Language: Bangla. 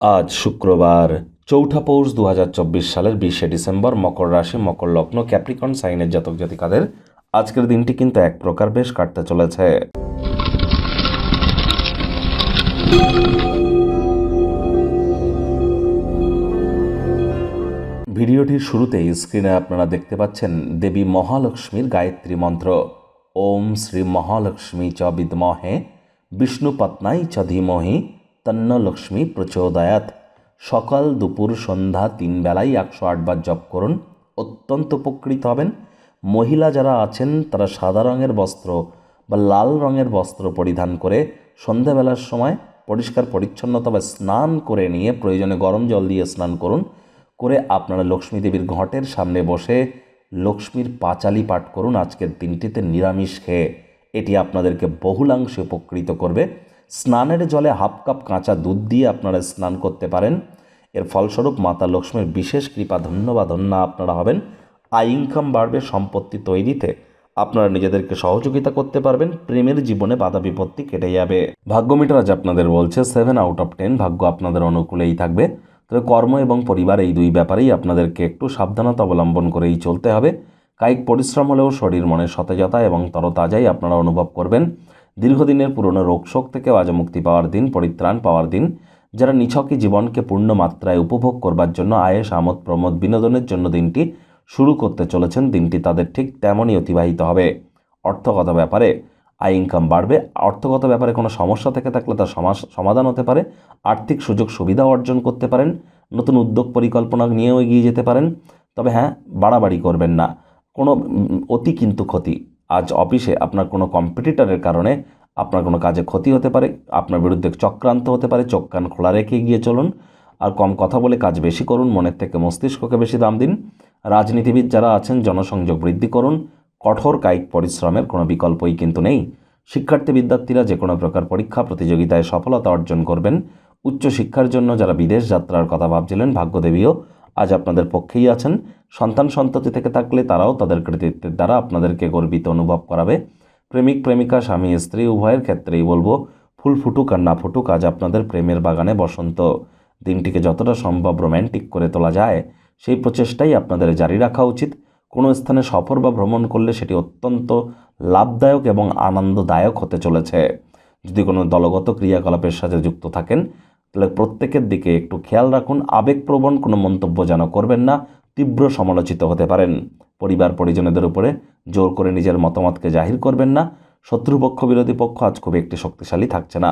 আজ শুক্রবার ৪ঠা পৌষ ২০২৪ সালের ২০শে ডিসেম্বর, মকর রাশি, মকর লগ্ন, ক্যাপ্রিকন সাইনের জাতক জাতিকাদের আজকের দিনটি কিন্তু এক প্রকার বেশ কাটতে চলেছে। ভিডিওটির শুরুতেই স্ক্রিনে আপনারা দেখতে পাচ্ছেন দেবী মহালক্ষ্মীর গায়ত্রী মন্ত্র। ওম শ্রী মহালক্ষ্মী চ বিদ্মহে বিষ্ণুপত্নাই চ ধীমহি তন্ন লক্ষ্মী প্রচোদয়াৎ। সকাল, দুপুর, সন্ধ্যা ৩ বেলায় ১০৮ বার জপ করুন, অত্যন্ত উপকৃত হবেন। মহিলা যারা আছেন তারা সাদা রঙের বস্ত্র বা লাল রঙের বস্ত্র পরিধান করে সন্ধ্যাবেলার সময় পরিষ্কার পরিচ্ছন্নতা স্নান করে নিয়ে, প্রয়োজনে গরম জল দিয়ে স্নান করুন, করে আপনারা লক্ষ্মী দেবীর ঘটের সামনে বসে লক্ষ্মীর পাঁচালি পাঠ করুন আজকের দিনটিতে নিরামিষ খেয়ে। এটি আপনাদেরকে বহুলাংশে উপকৃত করবে। স্নানের জলে হাফ কাপ কাঁচা দুধ দিয়ে আপনারা স্নান করতে পারেন। এর ফলস্বরূপ মাতা লক্ষ্মীর বিশেষ কৃপা ধন্য বা ধন্যা আপনারা হবেন। আয় ইনকাম বাড়বে, সম্পত্তি তৈরিতে আপনারা নিজেদেরকে সহযোগিতা করতে পারবেন। প্রেমের জীবনে বাধা বিপত্তি কেটে যাবে। ভাগ্য মিটার আজ আপনাদের বলছে 7 আউট অফ 10, ভাগ্য আপনাদের অনুকূলেই থাকবে। তবে কর্ম এবং পরিবার এই দুই ব্যাপারেই আপনাদেরকে একটু সাবধানতা অবলম্বন করেই চলতে হবে। কায়িক পরিশ্রম হলেও শরীর মনে সতেজতা এবং তরতাজাই আপনারা অনুভব করবেন। দীর্ঘদিনের পুরনো রোগশোক থেকেও আজ মুক্তি পাওয়ার দিন, পরিত্রাণ পাওয়ার দিন। যারা নিছকই জীবনকে পূর্ণ মাত্রায় উপভোগ করবার জন্য, আয়েস, আমোদ, প্রমোদ, বিনোদনের জন্য দিনটি শুরু করতে চলেছেন, দিনটি তাদের ঠিক তেমনই অতিবাহিত হবে। অর্থগত ব্যাপারে আয় ইনকাম বাড়বে। অর্থগত ব্যাপারে কোনো সমস্যা থেকে থাকলে তার সমাধান হতে পারে। আর্থিক সুযোগ সুবিধা অর্জন করতে পারেন। নতুন উদ্যোগ পরিকল্পনা নিয়েও এগিয়ে যেতে পারেন। তবে হ্যাঁ, বাড়াবাড়ি করবেন না, কোনো অতি কিন্তু ক্ষতি। আজ অফিসে আপনার কোনো কম্পিটিটরের কারণে আপনার কোনো কাজে ক্ষতি হতে পারে, আপনার বিরুদ্ধে চক্রান্ত হতে পারে। চোখ কান খোলা রেখে এগিয়ে চলুন, আর কম কথা বলে কাজ বেশি করুন। মনের থেকে মস্তিষ্ককে বেশি দাম দিন। রাজনীতিবিদ যারা আছেন জনসংযোগ বৃদ্ধি করুন। কঠোর কায়িক পরিশ্রমের কোনো বিকল্পই কিন্তু নেই। শিক্ষার্থী বিদ্যার্থীরা যে কোনো প্রকার পরীক্ষা প্রতিযোগিতায় সফলতা অর্জন করবেন। উচ্চশিক্ষার জন্য যারা বিদেশ যাত্রার কথা ভাবছিলেন, ভাগ্যদেবীও আজ আপনাদের পক্ষেই আছেন। সন্তান সন্ততি থেকে থাকলে তারাও তাদের কৃতিত্বের দ্বারা আপনাদেরকে গর্বিত অনুভব করাবে। প্রেমিক প্রেমিকা, স্বামী স্ত্রী উভয়ের ক্ষেত্রেই বলবো, ফুল ফুটুক আর না ফুটুক, আজ আপনাদের প্রেমের বাগানে বসন্ত। দিনটিকে যতটা সম্ভব রোম্যান্টিক করে তোলা যায় সেই প্রচেষ্টাই আপনাদের জারি রাখা উচিত। কোনো স্থানে সফর বা ভ্রমণ করলে সেটি অত্যন্ত লাভদায়ক এবং আনন্দদায়ক হতে চলেছে। যদি কোনো দলগত ক্রিয়াকলাপের সাথে যুক্ত থাকেন তাহলে প্রত্যেকের দিকে একটু খেয়াল রাখুন। আবেগপ্রবণ কোনো মন্তব্য যেন করবেন না, তীব্র সমালোচিত হতে পারেন। পরিবার পরিজনদের উপরে জোর করে নিজের মতামতকে জাহির করবেন না। শত্রুপক্ষ বিরোধী পক্ষ আজ খুব একটি শক্তিশালী থাকছে না।